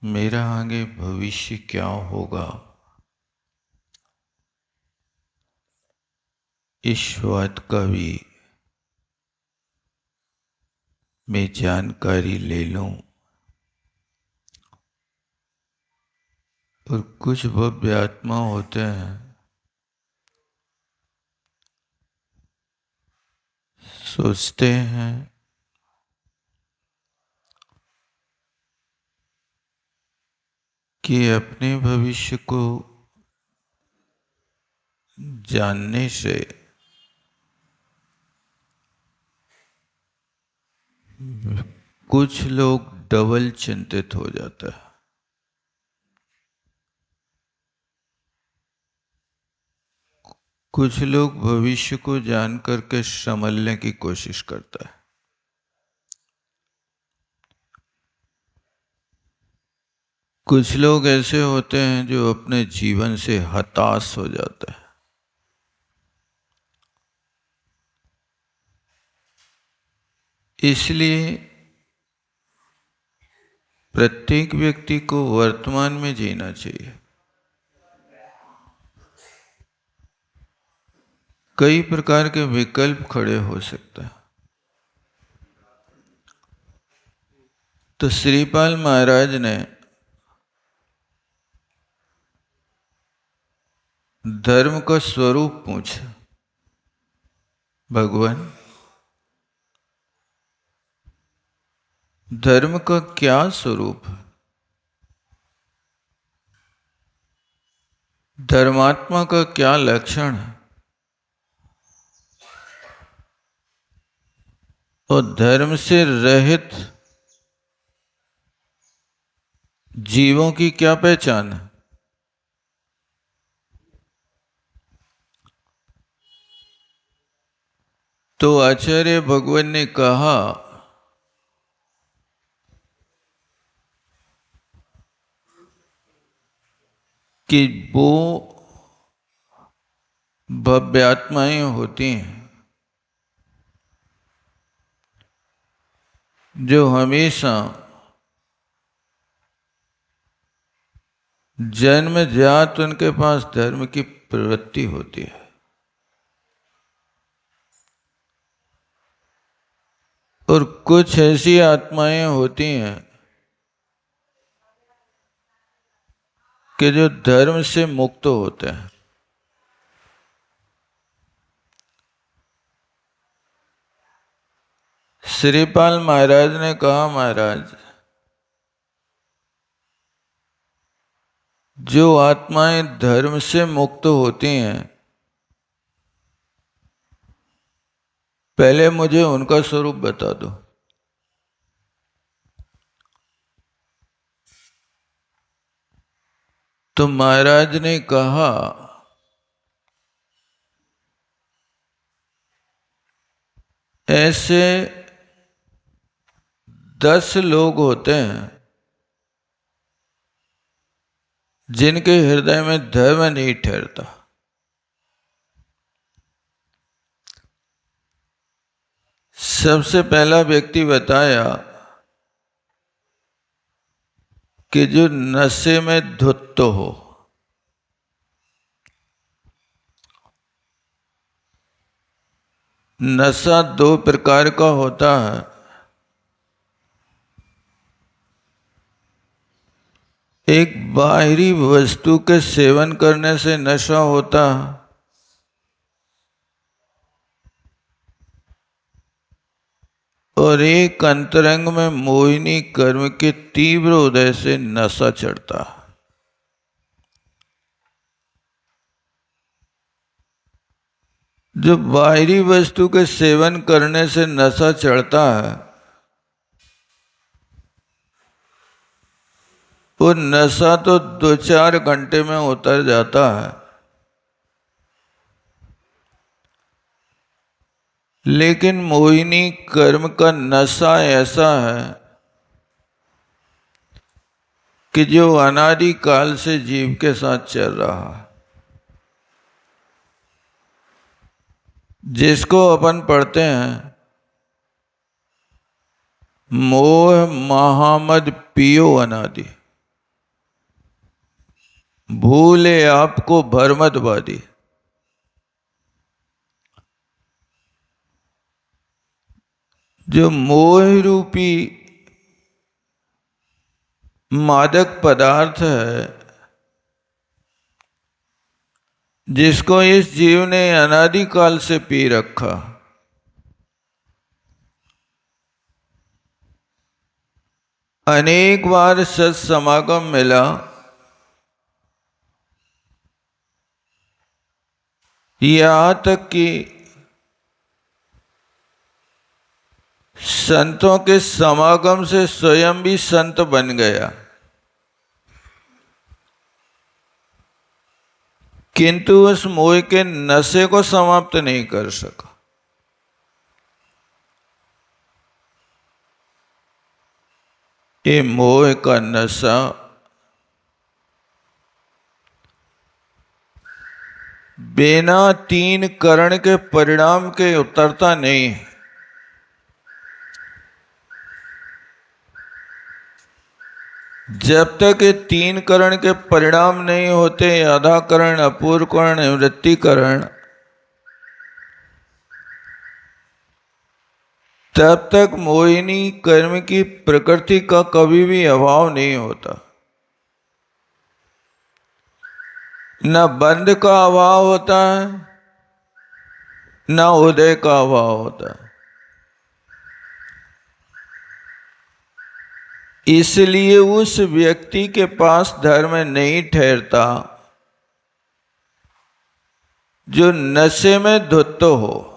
मेरा आगे भविष्य क्या होगा, इस बात का भी मैं जानकारी ले लूं। और कुछ भव्य आत्मा होते हैं, सोचते हैं कि अपने भविष्य को जानने से कुछ लोग डबल चिंतित हो जाता है। कुछ लोग भविष्य को जान करके संभलने की कोशिश करता है। कुछ लोग ऐसे होते हैं जो अपने जीवन से हताश हो जाता है। इसलिए प्रत्येक व्यक्ति को वर्तमान में जीना चाहिए। कई प्रकार के विकल्प खड़े हो सकते हैं। तो श्रीपाल महाराज ने धर्म का स्वरूप पूछा। भगवान, धर्म का क्या स्वरूप है? धर्मात्मा का क्या लक्षण है? और धर्म से रहित जीवों की क्या पहचान है? तो आचार्य भगवान ने कहा कि वो भव्य आत्माएं होती हैं जो हमेशा जन्मजात उनके पास धर्म की प्रवृत्ति होती है। और कुछ ऐसी आत्माएं होती हैं कि जो धर्म से मुक्त होते हैं। श्रीपाल महाराज ने कहा, महाराज, जो आत्माएं धर्म से मुक्त होती हैं, पहले मुझे उनका स्वरूप बता दो। तो महाराज ने कहा, ऐसे 10 लोग होते हैं जिनके हृदय में धर्म नहीं ठहरता। सबसे पहला व्यक्ति बताया कि जो नशे में धुत हो। नशा 2 प्रकार का होता है। एक बाहरी वस्तु के सेवन करने से नशा होता है, और एक अंतरंग में मोहिनी कर्म के तीव्र उदय से नशा चढ़ता है। जो बाहरी वस्तु के सेवन करने से नशा चढ़ता है, वो नशा तो 2-4 घंटे में उतर जाता है, लेकिन मोहिनी कर्म का नशा ऐसा है कि जो अनादि काल से जीव के साथ चल रहा है। जिसको अपन पढ़ते हैं, मोह महामद पियो अनादि। भूले आपको भरमतवादी। जो मोह रूपी मादक पदार्थ है, जिसको इस जीव ने अनादिकाल से पी रखा, अनेक बार सत्समागम मिला, यहाँ तक कि संतों के समागम से स्वयं भी संत बन गया, किंतु उस मोह के नशे को समाप्त नहीं कर सका। ये मोह का नशा बिना 3 करण के परिणाम के उतरता नहीं है। जब तक ये 3 करण के परिणाम नहीं होते, आधा करण, अपूर्व करण, निवृत्ति करण, तब तक मोहिनी कर्म की प्रकृति का कभी भी अभाव नहीं होता। न बंध का अभाव होता है, न उदय का अभाव होता है। इसलिए उस व्यक्ति के पास धर्म नहीं ठहरता जो नशे में धुत हो।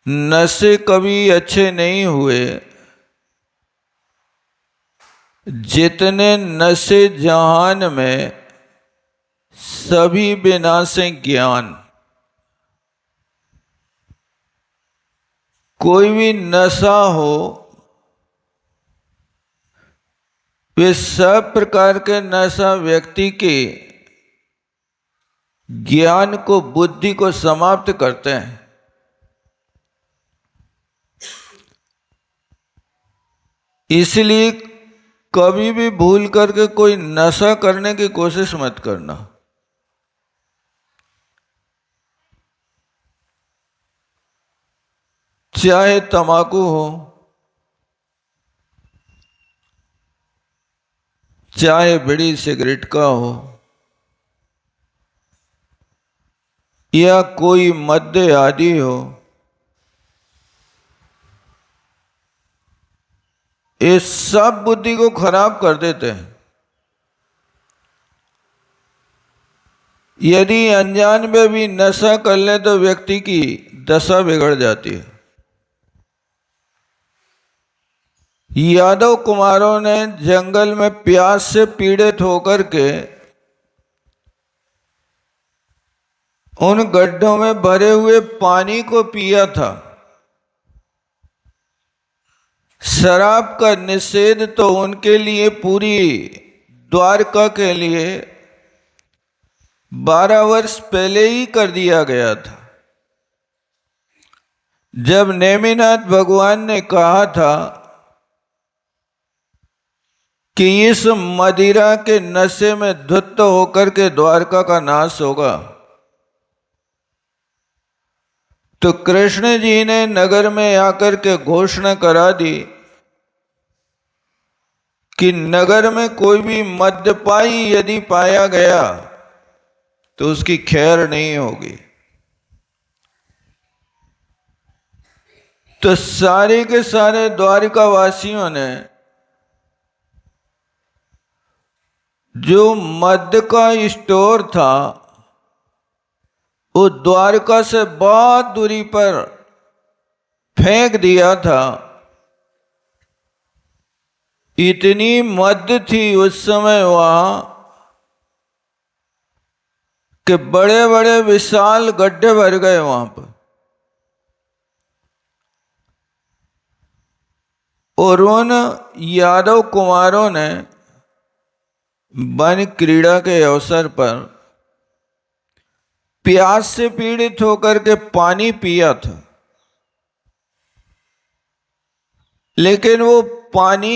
नशे कभी अच्छे नहीं हुए जितने नशे जहान में सभी विनाशे ज्ञान। कोई भी नशा हो, वे सब प्रकार के नशा व्यक्ति के ज्ञान को, बुद्धि को समाप्त करते हैं। इसलिए कभी भी भूल करके कोई नशा करने की कोशिश मत करना। चाहे तंबाकू हो, चाहे बीड़ी सिगरेट का हो, या कोई मद्य आदि हो, ये सब बुद्धि को खराब कर देते हैं। यदि अनजान में भी नशा कर ले तो व्यक्ति की दशा बिगड़ जाती है। यादव कुमारों ने जंगल में प्यास से पीड़ित होकर के उन गड्ढों में भरे हुए पानी को पिया था। शराब का निषेध तो उनके लिए, पूरी द्वारका के लिए 12 वर्ष पहले ही कर दिया गया था। जब नेमिनाथ भगवान ने कहा था कि इस मदिरा के नशे में धुत होकर के द्वारका का नाश होगा, तो कृष्ण जी ने नगर में आकर के घोषणा करा दी कि नगर में कोई भी मद्यपाई यदि पाया गया तो उसकी खैर नहीं होगी। तो सारे के सारे द्वारिका वासियों ने जो मद्य का स्टोर था वो द्वारका से बहुत दूरी पर फेंक दिया था। इतनी मद्य थी उस समय वहां कि बड़े बड़े विशाल गड्ढे भर गए वहां पर। और उन यादव कुमारों ने वन क्रीड़ा के अवसर पर प्यास से पीड़ित होकर के पानी पिया था, लेकिन वो पानी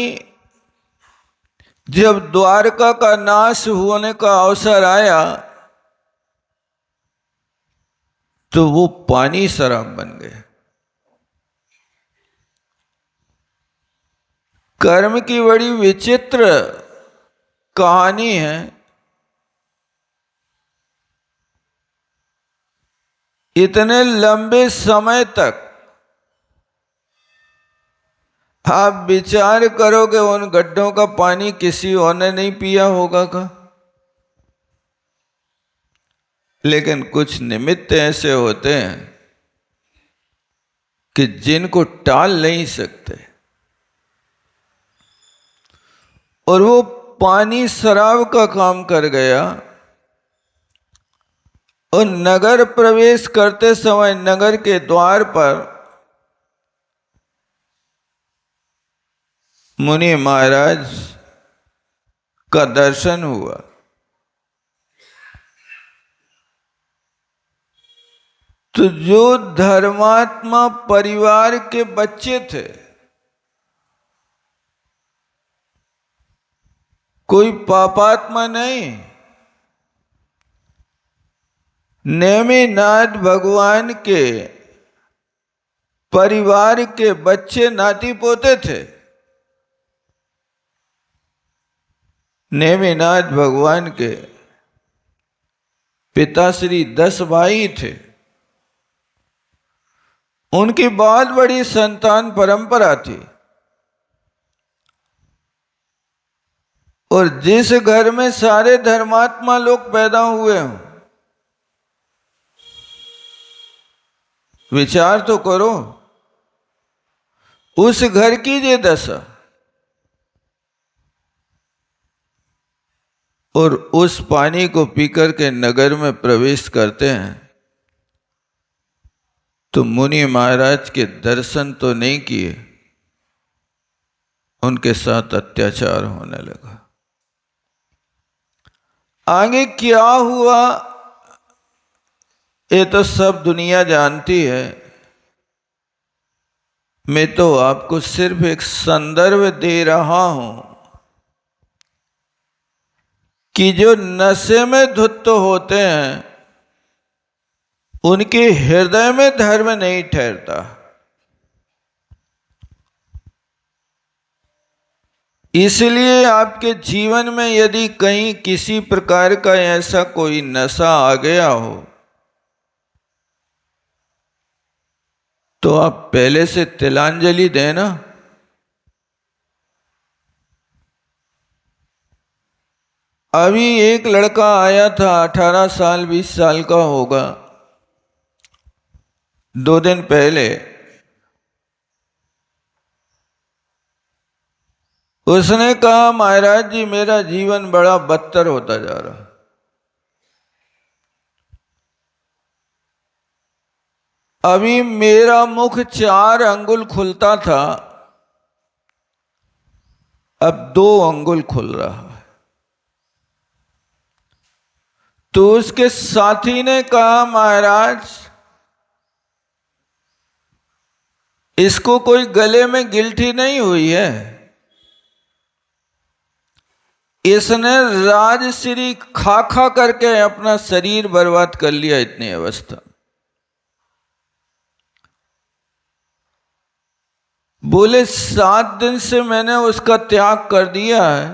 जब द्वारका का नाश होने का अवसर आया तो वो पानी शराब बन गए। कर्म की बड़ी विचित्र कहानी है। इतने लंबे समय तक आप विचार करोगे उन गड्ढों का पानी किसी और ने नहीं पिया होगा का। लेकिन कुछ निमित्त ऐसे होते हैं कि जिनको टाल नहीं सकते, और वो पानी शराब का काम कर गया। और नगर प्रवेश करते समय नगर के द्वार पर मुनि महाराज का दर्शन हुआ। तो जो धर्मात्मा परिवार के बच्चे थे, कोई पापात्मा नहीं, नेमिनाथ भगवान के परिवार के बच्चे नाती पोते थे। नेमिनाथ भगवान के पिताश्री 10 भाई थे। उनकी बहुत बड़ी संतान परंपरा थी। और जिस घर में सारे धर्मात्मा लोग पैदा हुए हों, विचार तो करो, उस घर की ये दशा। और उस पानी को पीकर के नगर में प्रवेश करते हैं तो मुनि महाराज के दर्शन तो नहीं किए, उनके साथ अत्याचार होने लगा। आगे क्या हुआ ये तो सब दुनिया जानती है। मैं तो आपको सिर्फ एक संदर्भ दे रहा हूं कि जो नशे में धुत होते हैं उनके हृदय में धर्म नहीं ठहरता। इसलिए आपके जीवन में यदि कहीं किसी प्रकार का ऐसा कोई नशा आ गया हो तो आप पहले से तिलांजलि देना। अभी एक लड़का आया था, 18 साल 20 साल का होगा, 2 दिन पहले। उसने कहा महाराज जी मेरा जीवन बड़ा बदतर होता जा रहा। अभी मेरा मुख 4 अंगुल खुलता था, अब 2 अंगुल खुल रहा है। तो उसके साथी ने कहा महाराज इसको कोई गले में गिल्टी नहीं हुई है, इसने राजश्री खा खा करके अपना शरीर बर्बाद कर लिया इतनी अवस्था। बोले 7 दिन से मैंने उसका त्याग कर दिया है,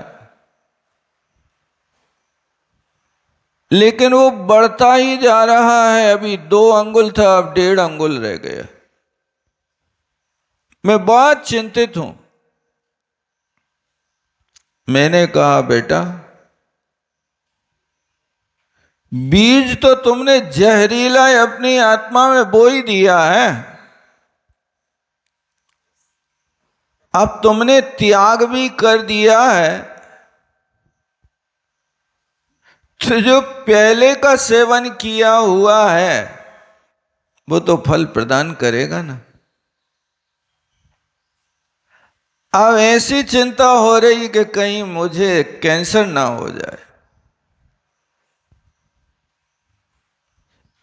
लेकिन वो बढ़ता ही जा रहा है। अभी 2 अंगुल था, अब 1.5 अंगुल रह गया। मैं बहुत चिंतित हूं। मैंने कहा बेटा बीज तो तुमने जहरीला अपनी आत्मा में बो ही दिया है, अब तुमने त्याग भी कर दिया है, तो जो पहले का सेवन किया हुआ है वो तो फल प्रदान करेगा ना। अब ऐसी चिंता हो रही कि कहीं मुझे कैंसर ना हो जाए।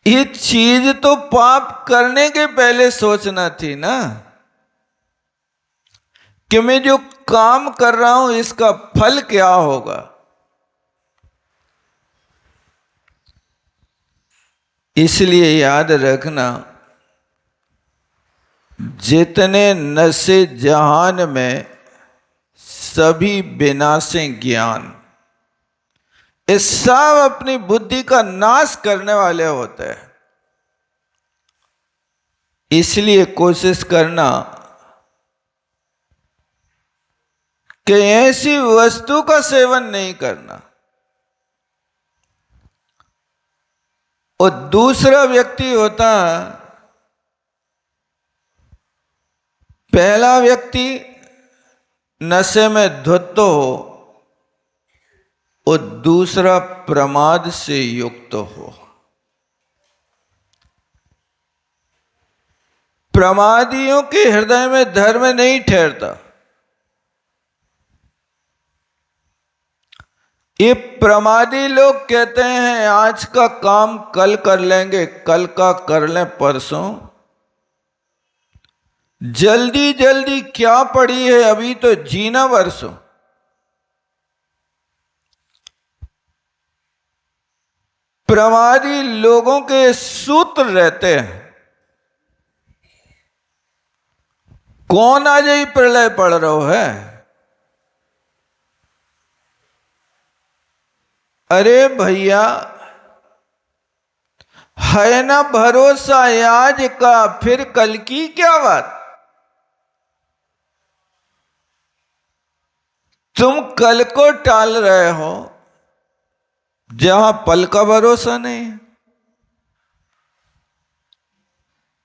ये चीज तो पाप करने के पहले सोचना थी ना। कि मैं जो काम कर रहा हूं इसका फल क्या होगा। इसलिए याद रखना, जितने नशे जहान में सभी विनाशे ज्ञान, इस सब अपनी बुद्धि का नाश करने वाले होते हैं। इसलिए कोशिश करना कि ऐसी वस्तु का सेवन नहीं करना। और दूसरा व्यक्ति होता है, पहला व्यक्ति नशे में धुत हो और दूसरा प्रमाद से युक्त हो। प्रमादियों के हृदय में धर्म नहीं ठहरता। ये प्रमादी लोग कहते हैं आज का काम कल कर लेंगे, कल का कर लें परसों। जल्दी जल्दी क्या पड़ी है, अभी तो जीना बरसों। प्रमादी लोगों के सूत्र रहते हैं, कौन आज ही प्रलय पड़ रहा है। अरे भैया, है ना भरोसा आज का, फिर कल की क्या बात। तुम कल को टाल रहे हो जहां पल का भरोसा नहीं है।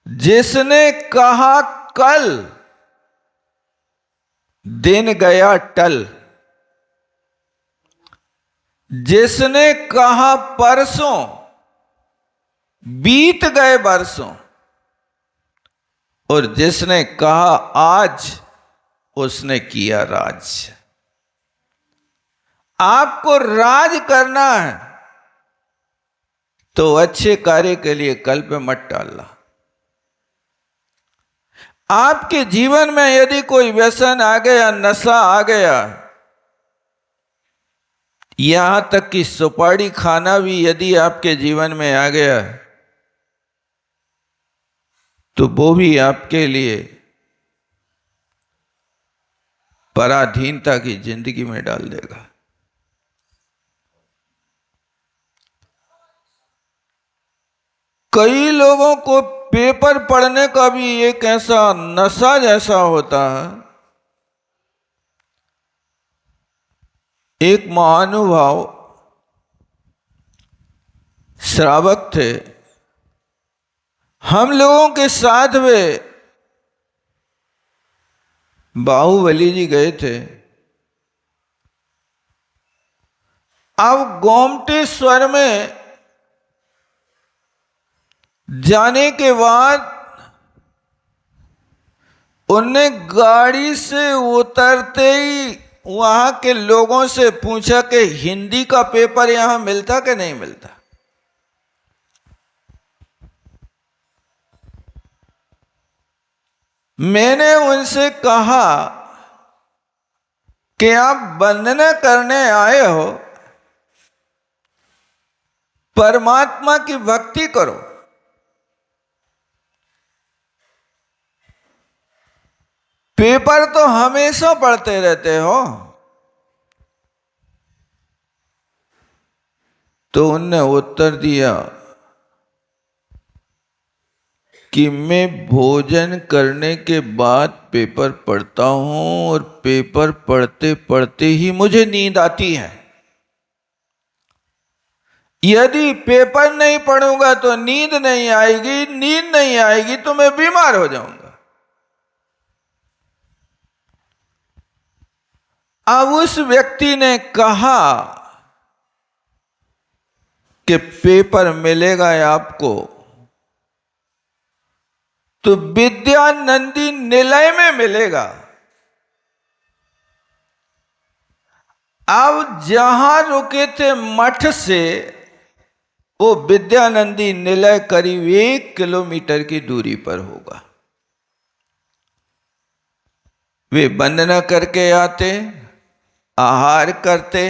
जिसने कहा कल, दिन गया टल। जिसने कहा परसों, बीत गए बरसों। और जिसने कहा आज, उसने किया राज। आपको राज करना है तो अच्छे कार्य के लिए कल पे मत टालना। आपके जीवन में यदि कोई व्यसन आ गया, नशा आ गया, यहां तक कि सुपारी खाना भी यदि आपके जीवन में आ गया, तो वो भी आपके लिए पराधीनता की जिंदगी में डाल देगा। कई लोगों को पेपर पढ़ने का भी एक ऐसा नशा जैसा होता है। एक महानुभाव श्रावक थे, हम लोगों के साथ वे बाहुबली जी गए थे। अब गोमटेश्वर में जाने के बाद उनने गाड़ी से उतरते ही वहां के लोगों से पूछा कि हिंदी का पेपर यहां मिलता कि नहीं मिलता। मैंने उनसे कहा कि आप वंदना करने आए हो, परमात्मा की भक्ति करो। पेपर तो हमेशा पढ़ते रहते हो। तो उनने उत्तर दिया कि मैं भोजन करने के बाद पेपर पढ़ता हूं और पेपर पढ़ते पढ़ते ही मुझे नींद आती है। यदि पेपर नहीं पढ़ूंगा तो नींद नहीं आएगी, नींद नहीं आएगी तो मैं बीमार हो जाऊंगा। अब उस व्यक्ति ने कहा कि पेपर मिलेगा आपको तो विद्यानंदी निलय में मिलेगा। अब जहां रुके थे मठ से वो विद्यानंदी निलय करीब 1 किलोमीटर की दूरी पर होगा। वे वंदना करके आते, आहार करते,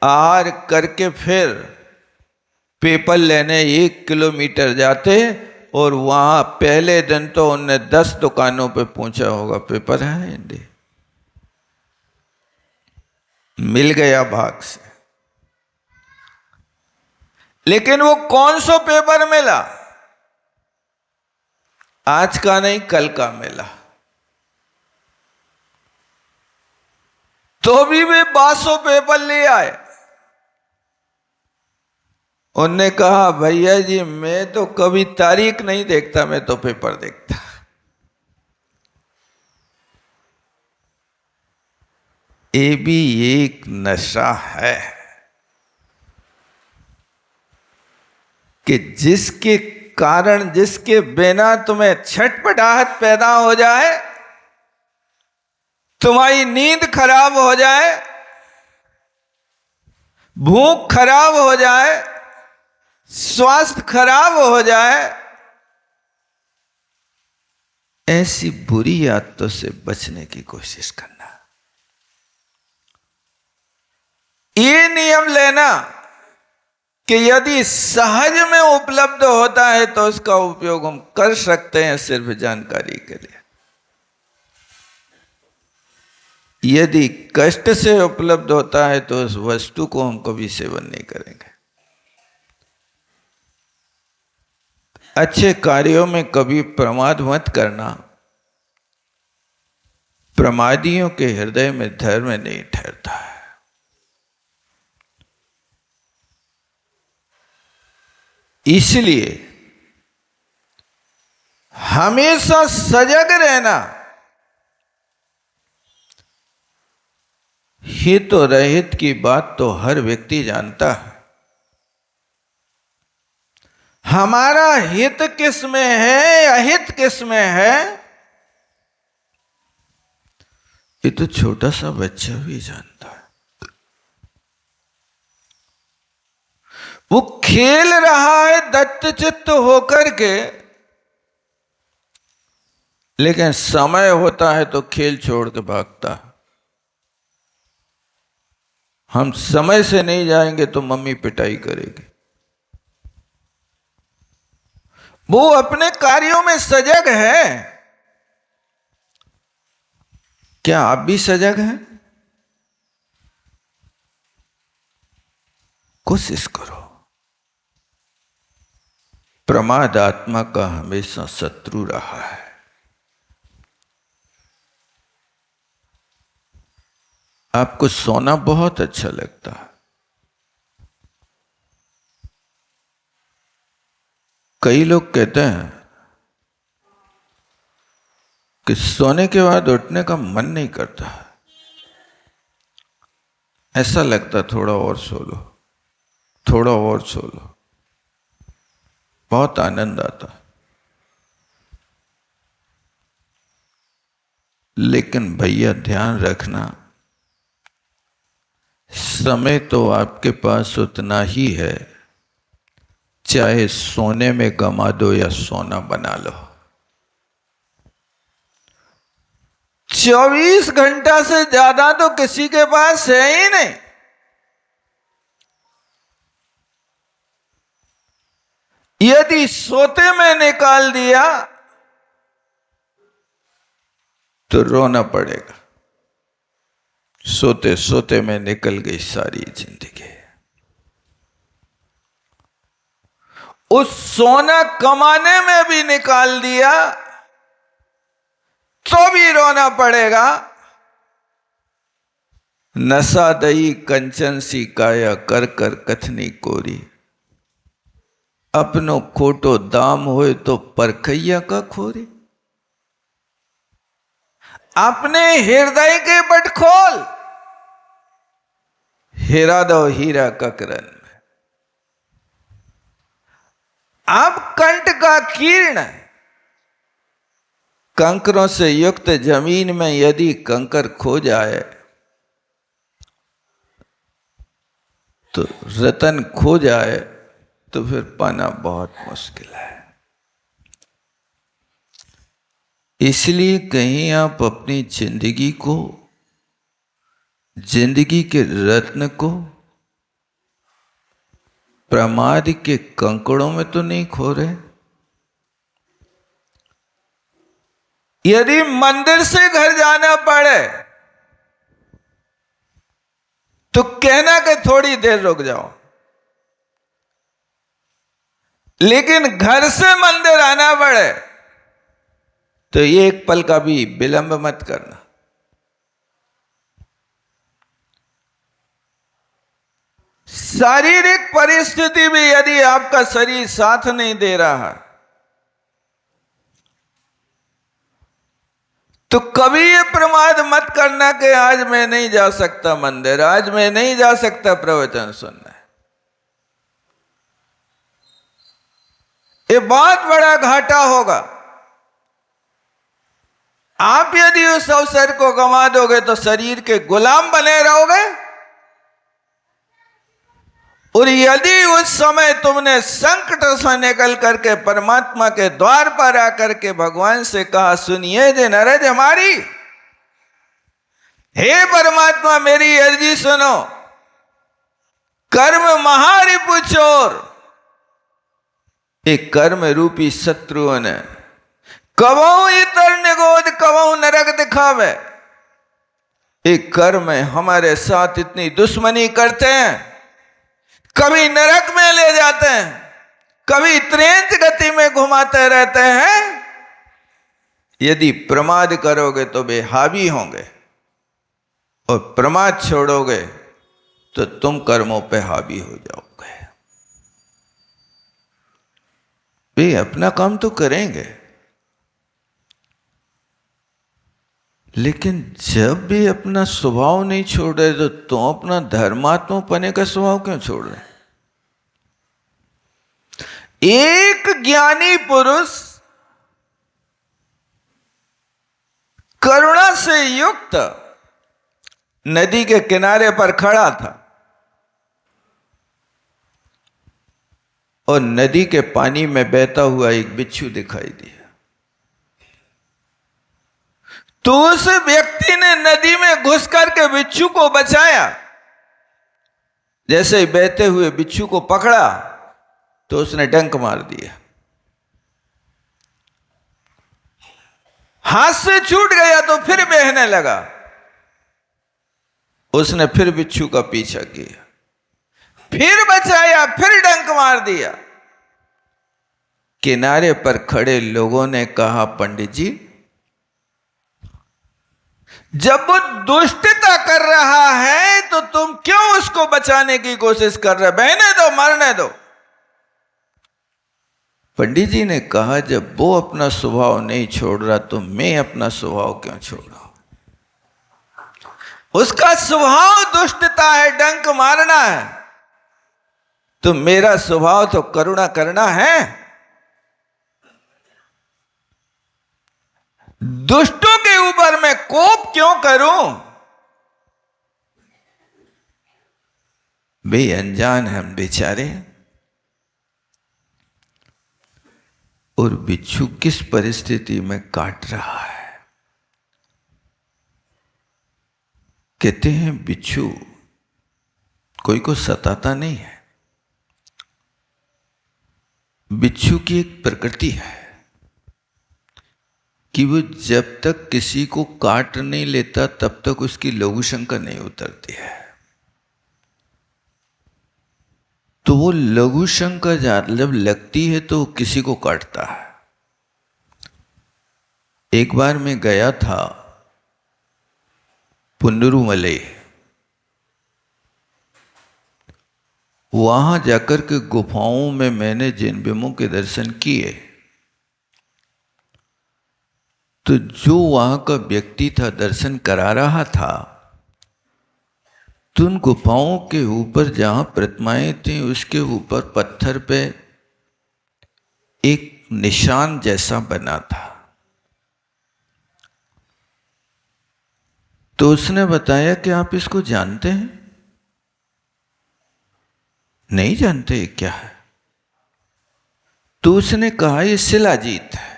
आहार करके फिर पेपर लेने 1 किलोमीटर जाते, और वहां पहले दिन तो उनने 10 दुकानों पे पूछा होगा पेपर है हिंदी, मिल गया भाग से। लेकिन वो कौन सा पेपर मिला? आज का नहीं, कल का मिला। तो भी वे 1200 पेपर ले आए। उनने कहा भैया जी मैं तो कभी तारीख नहीं देखता, मैं तो पेपर देखता। ये भी एक नशा है कि जिसके कारण, जिसके बिना तुम्हें छटपटाहट पैदा हो जाए, तुम्हारी नींद खराब हो जाए, भूख खराब हो जाए, स्वास्थ्य खराब हो जाए, ऐसी बुरी आदतों से बचने की कोशिश करना। ये नियम लेना कि यदि सहज में उपलब्ध होता है तो उसका उपयोग हम कर सकते हैं सिर्फ जानकारी के लिए। यदि कष्ट से उपलब्ध होता है तो उस वस्तु को हम कभी सेवन नहीं करेंगे। अच्छे कार्यों में कभी प्रमाद मत करना। प्रमादियों के हृदय में धर्म नहीं ठहरता है। इसलिए हमेशा सजग रहना। हित और अहित की बात तो हर व्यक्ति जानता है। हमारा हित किस में है, अहित किस में है, ये तो छोटा सा बच्चा भी जानता है। वो खेल रहा है दत्तचित्त होकर के, लेकिन समय होता है तो खेल छोड़ के भागता है। हम समय से नहीं जाएंगे तो मम्मी पिटाई करेगी। वो अपने कार्यों में सजग है। क्या आप भी सजग हैं? कोशिश करो। प्रमाद आत्मा का हमेशा शत्रु रहा है। आपको सोना बहुत अच्छा लगता है। कई लोग कहते हैं कि सोने के बाद उठने का मन नहीं करता। ऐसा लगता थोड़ा और सो लो, थोड़ा और सो लो, बहुत आनंद आता। लेकिन भैया ध्यान रखना, समय तो आपके पास उतना ही है, चाहे सोने में गमा दो या सोना बना लो। 24 घंटा से ज्यादा तो किसी के पास है ही नहीं। यदि सोते में निकाल दिया तो रोना पड़ेगा। सोते सोते में निकल गई सारी जिंदगी। उस सोना कमाने में भी निकाल दिया तो भी रोना पड़ेगा। नशा दई कंचन सी काया, कर कर कथनी कोरी। अपनो खोटो दाम होए तो परखैया का खोरी। अपने हृदय के बट खोल, हेरा दो हीरा ककरन। अब कंठ का कीर्ण, कंकरों से युक्त जमीन में यदि कंकर खो जाए तो रतन खो जाए तो फिर पाना बहुत मुश्किल है। इसलिए कहीं आप अपनी जिंदगी को, जिंदगी के रत्न को प्रमाद के कंकड़ों में तो नहीं खो रहे। यदि मंदिर से घर जाना पड़े तो कहना कि थोड़ी देर रुक जाओ, लेकिन घर से मंदिर आना पड़े तो ये एक पल का भी विलंब मत करना। शारीरिक परिस्थिति भी यदि आपका शरीर साथ नहीं दे रहा तो कभी ये प्रमाद मत करना कि आज मैं नहीं जा सकता मंदिर, आज मैं नहीं जा सकता प्रवचन सुनने। ये बहुत बड़ा घाटा होगा। आप यदि उस अवसर को गंवा दोगे तो शरीर के गुलाम बने रहोगे, और यदि उस समय तुमने संकट से निकल करके परमात्मा के द्वार पर आकर के भगवान से कहा, सुनिए जे नरज हमारी, हे परमात्मा मेरी अर्जी सुनो, कर्म महारिपु चोर, एक कर्म रूपी शत्रुओं ने कबहू इतर निगोद कबहू नरक दिखावे। एक कर्म हमारे साथ इतनी दुश्मनी करते हैं, कभी नरक में ले जाते हैं, कभी त्रेंच गति में घुमाते रहते हैं। यदि प्रमाद करोगे तो वे हावी होंगे, और प्रमाद छोड़ोगे तो तुम कर्मों पे हावी हो जाओगे। वे अपना काम तो करेंगे, लेकिन जब भी अपना स्वभाव नहीं छोड़ रहे तो तुम अपना धर्मात्मा पने का स्वभाव क्यों छोड़ रहे? एक ज्ञानी पुरुष करुणा से युक्त नदी के किनारे पर खड़ा था, और नदी के पानी में बहता हुआ एक बिच्छू दिखाई दिया। तो उस व्यक्ति ने नदी में घुस करके बिच्छू को बचाया। जैसे ही बहते हुए बिच्छू को पकड़ा तो उसने डंक मार दिया, हाथ से छूट गया तो फिर बहने लगा। उसने फिर बिच्छू का पीछा किया, फिर बचाया, फिर डंक मार दिया। किनारे पर खड़े लोगों ने कहा, पंडित जी, जब वो दुष्टता कर रहा है तो तुम क्यों उसको बचाने की कोशिश कर रहे? बहने दो, मरने दो। पंडित जी ने कहा, जब वो अपना स्वभाव नहीं छोड़ रहा तो मैं अपना स्वभाव क्यों छोड़ रहा हूं? उसका स्वभाव दुष्टता है, डंक मारना है, तो मेरा स्वभाव तो करुणा करना है। दुष्टों के ऊपर मैं कोप क्यों करूं? वे अनजान हम बेचारे। और बिच्छू किस परिस्थिति में काट रहा है? कहते हैं बिच्छू कोई को सताता नहीं है। बिच्छू की एक प्रकृति है कि वो जब तक किसी को काट नहीं लेता तब तक उसकी लघु शंका नहीं उतरती है। तो वो लघु शंका जब लगती है तो किसी को काटता है। एक बार मैं गया था पुंडरूमलई, वहां जाकर के गुफाओं में मैंने जैन बिंबों के दर्शन किए। तो जो वहां का व्यक्ति था, दर्शन करा रहा था, तो उन गुफाओं के ऊपर जहां प्रतिमाएं थी उसके ऊपर पत्थर पे एक निशान जैसा बना था। तो उसने बताया कि आप इसको जानते हैं? नहीं जानते क्या है? तो उसने कहा, ये शिलाजीत है।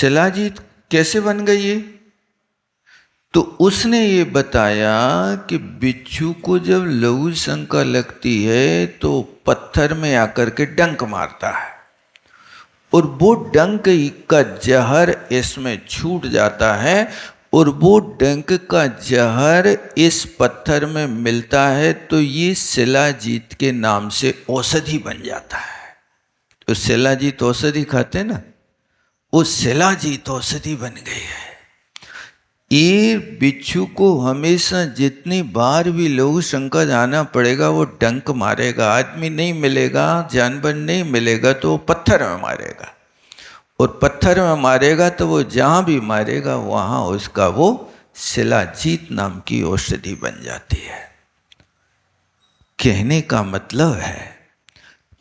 शिलाजीत कैसे बन गई ये? तो उसने ये बताया कि बिच्छू को जब लघु शंका लगती है तो पत्थर में आकर के डंक मारता है, और वो डंक का जहर इसमें छूट जाता है, और वो डंक का जहर इस पत्थर में मिलता है, तो ये शिलाजीत के नाम से औषधि बन जाता है। तो शिलाजीत औषधि खाते ना, वो शिलाजीत औषधि बन गई है। ये बिच्छू को हमेशा जितनी बार भी लघु शंका जाना पड़ेगा वो डंक मारेगा। आदमी नहीं मिलेगा, जानवर नहीं मिलेगा तो वो पत्थर में मारेगा, और पत्थर में मारेगा तो वो जहाँ भी मारेगा वहाँ उसका वो शिलाजीत नाम की औषधि बन जाती है। कहने का मतलब है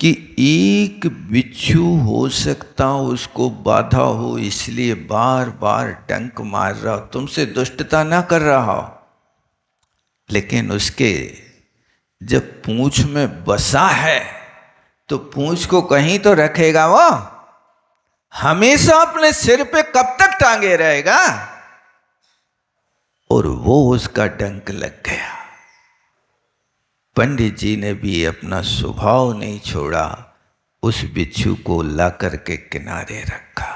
कि एक बिच्छू हो सकता उसको बाधा हो, इसलिए बार बार डंक मार रहा हो, तुमसे दुष्टता ना कर रहा हो, लेकिन उसके जब पूंछ में बसा है तो पूंछ को कहीं तो रखेगा, वो हमेशा अपने सिर पे कब तक टांगे रहेगा, और वो उसका डंक लग गया। पंडित जी ने भी अपना स्वभाव नहीं छोड़ा, उस बिच्छू को ला करके किनारे रखा।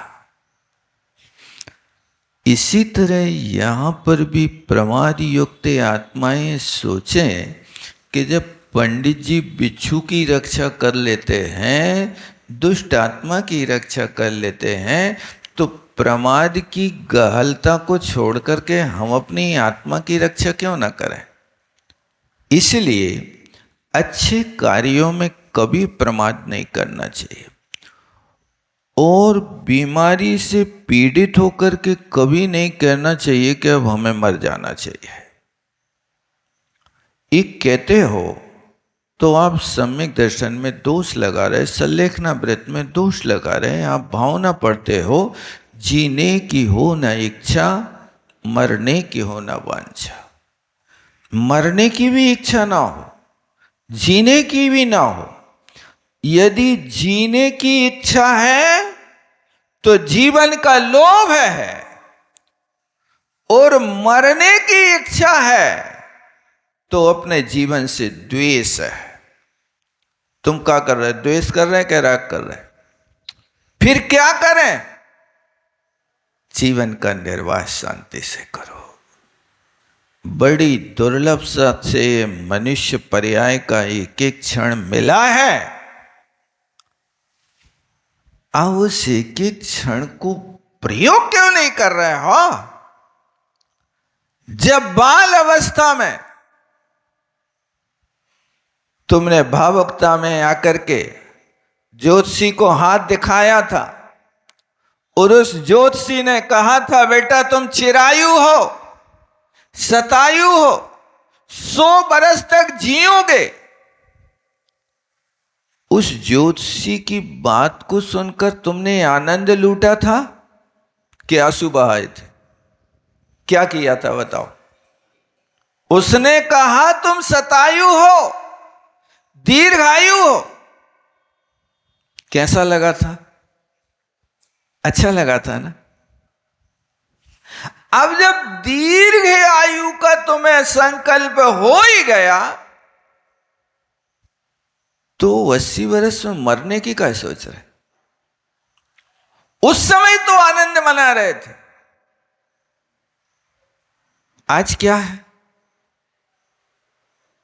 इसी तरह यहाँ पर भी प्रमाद युक्त आत्माएं सोचें कि जब पंडित जी बिच्छू की रक्षा कर लेते हैं, दुष्ट आत्मा की रक्षा कर लेते हैं, तो प्रमाद की गहलता को छोड़ करके हम अपनी आत्मा की रक्षा क्यों ना करें। इसलिए अच्छे कार्यों में कभी प्रमाद नहीं करना चाहिए, और बीमारी से पीड़ित होकर के कभी नहीं कहना चाहिए कि अब हमें मर जाना चाहिए। एक कहते हो तो आप सम्यक दर्शन में दोष लगा रहे, सल्लेखना व्रत में दोष लगा रहे, आप भावना पढ़ते हो जीने की हो न इच्छा, मरने की हो न वांछा। मरने की भी इच्छा ना हो, जीने की भी ना हो। यदि जीने की इच्छा है तो जीवन का लोभ है, और मरने की इच्छा है तो अपने जीवन से द्वेष है। तुम क्या कर रहे? द्वेष कर रहे हैं क्या राग कर रहे हैं? फिर क्या करें? जीवन का निर्वाह शांति से करो। बड़ी दुर्लभ से मनुष्य पर्याय का एक एक क्षण मिला है, आप उस एक एक क्षण को प्रयोग क्यों नहीं कर रहे हो? जब बाल अवस्था में तुमने भावुकता में आकर के ज्योतिषी को हाथ दिखाया था, और उस ज्योतिषी ने कहा था बेटा तुम चिरायु हो, शतायु हो, 100 बरस तक जियोगे। उस ज्योतिषी की बात को सुनकर तुमने आनंद लूटा था कि आंसू बहाए थे? क्या किया था बताओ? उसने कहा तुम शतायु हो, दीर्घायु हो। कैसा लगा था? अच्छा लगा था ना? अब जब दीर्घ आयु का तुम्हें संकल्प हो ही गया, तो 80 वर्ष में मरने की क्या सोच रहे? उस समय तो आनंद मना रहे थे। आज क्या है?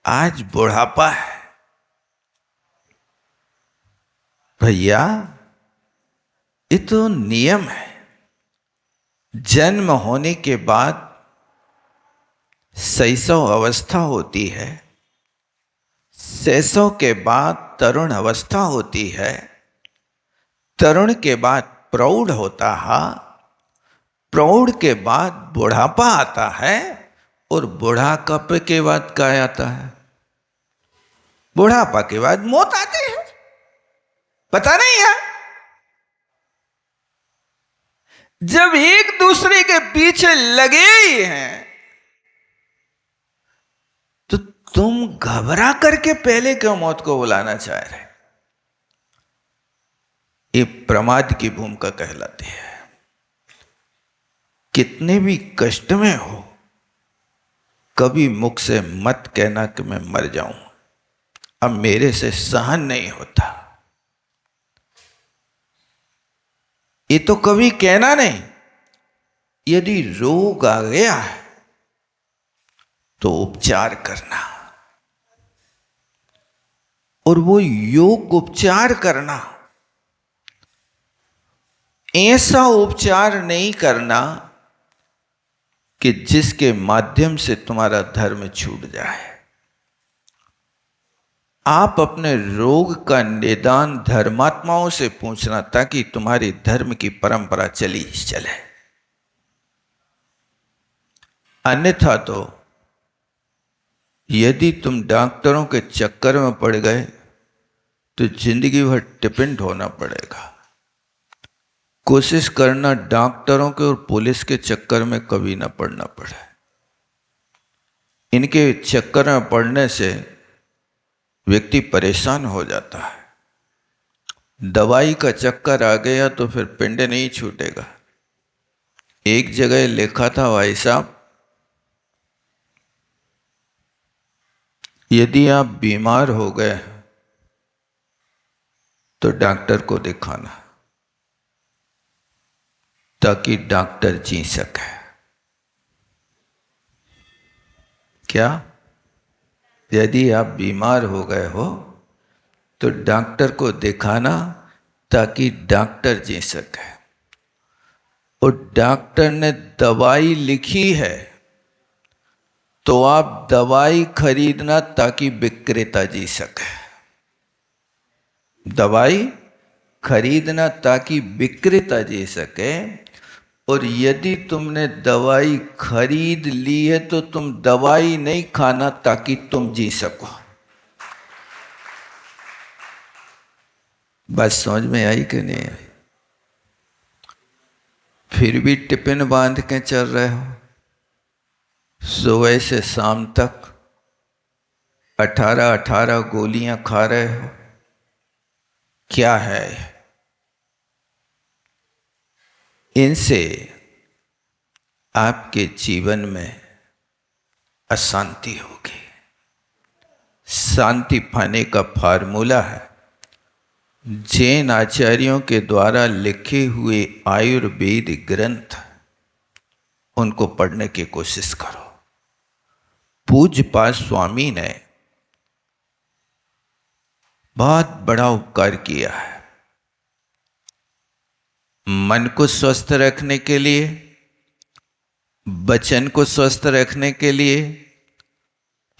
आज बुढ़ापा है। भैया ये तो नियम है। जन्म होने के बाद शैशव अवस्था होती है, शैशव के बाद तरुण अवस्था होती है, तरुण के बाद प्रौढ़ होता है, प्रौढ़ के बाद बुढ़ापा आता है, और बुढ़ापे के बाद क्या आता है? बुढ़ापा के बाद मौत आती है। पता नहीं है? जब एक दूसरे के पीछे लगे ही हैं तो तुम घबरा करके पहले क्यों मौत को बुलाना चाह रहे? ये प्रमाद की भूमिका कहलाती है। कितने भी कष्ट में हो, कभी मुख से मत कहना कि मैं मर जाऊं, अब मेरे से सहन नहीं होता। ये तो कभी कहना नहीं। यदि रोग आ गया है तो उपचार करना, और वो योग उपचार करना। ऐसा उपचार नहीं करना कि जिसके माध्यम से तुम्हारा धर्म छूट जाए। आप अपने रोग का निदान धर्मात्माओं से पूछना, ताकि तुम्हारी धर्म की परंपरा चली चले। अन्यथा तो यदि तुम डॉक्टरों के चक्कर में पड़ गए तो जिंदगी भर डिपेंड होना पड़ेगा। कोशिश करना डॉक्टरों के और पुलिस के चक्कर में कभी ना पड़ना पड़े। इनके चक्कर में पड़ने से व्यक्ति परेशान हो जाता है। दवाई का चक्कर आ गया तो फिर पिंड नहीं छूटेगा। एक जगह लिखा था, भाई साहब, यदि आप बीमार हो गए तो डॉक्टर को दिखाना, ताकि डॉक्टर जी सके। क्या? यदि आप बीमार हो गए हो तो डॉक्टर को दिखाना, ताकि डॉक्टर जी सके। और डॉक्टर ने दवाई लिखी है तो आप दवाई खरीदना, ताकि विक्रेता जी सके। दवाई खरीदना ताकि विक्रेता जी सके। और यदि तुमने दवाई खरीद ली है तो तुम दवाई नहीं खाना, ताकि तुम जी सको। बस समझ में आई कि नहीं आई? फिर भी टिफिन बांध के चल रहे हो, सुबह से शाम तक 18 गोलियां खा रहे हो। क्या है? इनसे आपके जीवन में अशांति होगी। शांति पाने का फार्मूला है, जैन आचार्यों के द्वारा लिखे हुए आयुर्वेद ग्रंथ, उनको पढ़ने की कोशिश करो। पूज्यपाद स्वामी ने बहुत बड़ा उपकार किया है। मन को स्वस्थ रखने के लिए, वचन को स्वस्थ रखने के लिए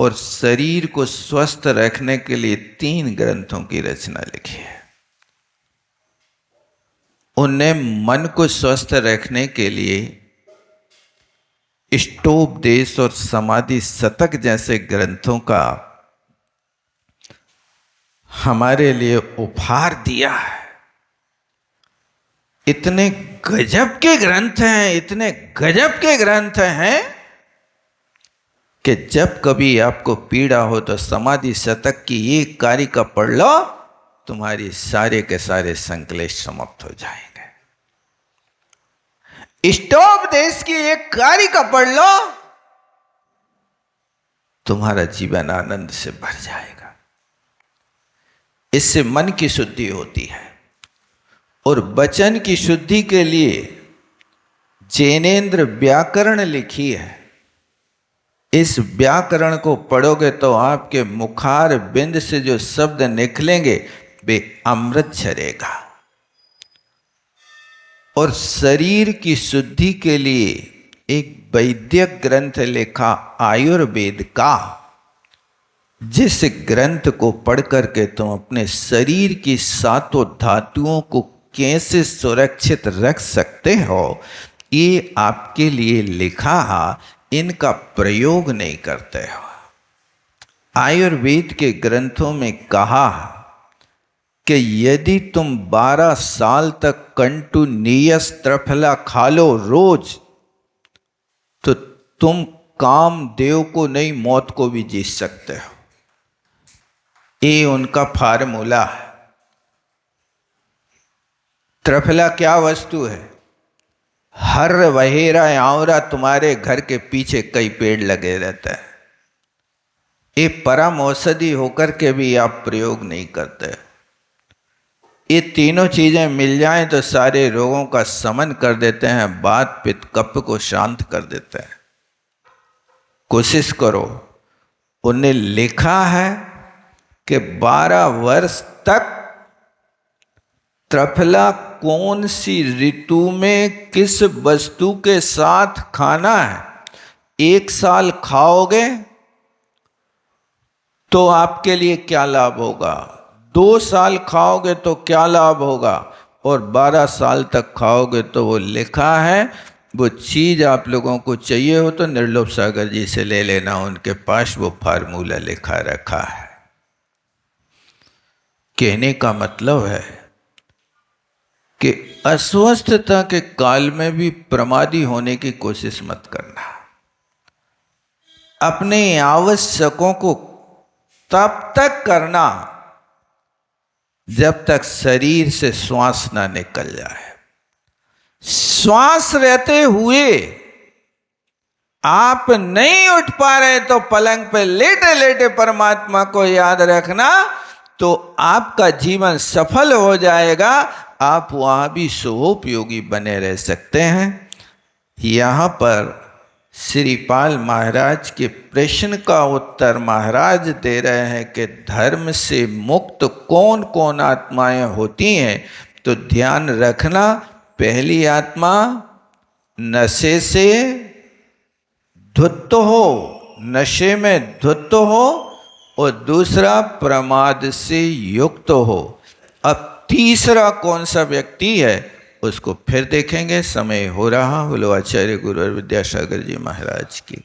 और शरीर को स्वस्थ रखने के लिए 3 ग्रंथों की रचना लिखी है। उन्हें मन को स्वस्थ रखने के लिए इष्टोपदेश और समाधि शतक जैसे ग्रंथों का हमारे लिए उपहार दिया है। इतने गजब के ग्रंथ हैं, इतने गजब के ग्रंथ हैं कि जब कभी आपको पीड़ा हो तो समाधि शतक की एक कारिका पढ़ लो, तुम्हारी सारे के सारे संकलेश समाप्त हो जाएंगे। इष्टोपदेश की एक कारिका पढ़ लो, तुम्हारा जीवन आनंद से भर जाएगा। इससे मन की शुद्धि होती है। और वचन की शुद्धि के लिए जैनेन्द्र व्याकरण लिखी है। इस व्याकरण को पढ़ोगे तो आपके मुखार बिंद से जो शब्द निकलेंगे वे अमृत झरेगा। और शरीर की शुद्धि के लिए एक वैदिक ग्रंथ लिखा आयुर्वेद का, जिस ग्रंथ को पढ़ करके तुम अपने शरीर की 7 धातुओं को कैसे सुरक्षित रख सकते हो, ये आपके लिए लिखा है। इनका प्रयोग नहीं करते हो। आयुर्वेद के ग्रंथों में कहा कि यदि तुम 12 साल तक कंटिन्यूअस त्रिफला खा लो रोज, तो तुम कामदेव को नहीं, मौत को भी जीत सकते हो। ये उनका फार्मूला है। त्रिफला क्या वस्तु है? हर वहेरा आंवरा तुम्हारे घर के पीछे कई पेड़ लगे रहते हैं, ये परम औषधि होकर के भी आप प्रयोग नहीं करते। ये तीनों चीजें मिल जाएं तो सारे रोगों का शमन कर देते हैं, वात पित्त कफ को शांत कर देते हैं। कोशिश करो। उन्हें लिखा है कि 12 वर्ष तक त्रिफला कौन सी ऋतु में किस वस्तु के साथ खाना है। 1 साल खाओगे तो आपके लिए क्या लाभ होगा, 2 साल खाओगे तो क्या लाभ होगा, और 12 साल तक खाओगे तो वो लिखा है। वो चीज़ आप लोगों को चाहिए हो तो निर्लोभ सागर जी से ले लेना, उनके पास वो फार्मूला लिखा रखा है। कहने का मतलब है कि अस्वस्थता के काल में भी प्रमादी होने की कोशिश मत करना। अपने आवश्यकों को तब तक करना जब तक शरीर से श्वास ना निकल जाए। श्वास रहते हुए आप नहीं उठ पा रहे तो पलंग पे लेटे लेटे परमात्मा को याद रखना, तो आपका जीवन सफल हो जाएगा। आप वहां भी शुभोपयोगी बने रह सकते हैं। यहां पर श्रीपाल महाराज के प्रश्न का उत्तर महाराज दे रहे हैं कि धर्म से मुक्त कौन कौन आत्माएं होती हैं। तो ध्यान रखना, पहली आत्मा नशे से धुत हो, नशे में धुत हो, और दूसरा प्रमाद से युक्त हो। अब तीसरा कौन सा व्यक्ति है उसको फिर देखेंगे। समय हो रहा। बोलो आचार्य गुरु विद्यासागर जी महाराज की।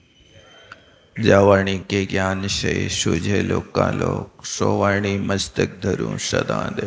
जावाणी के ज्ञान से सूझे लोकालोक, सोवाणी मस्तक धरूं सदा दे।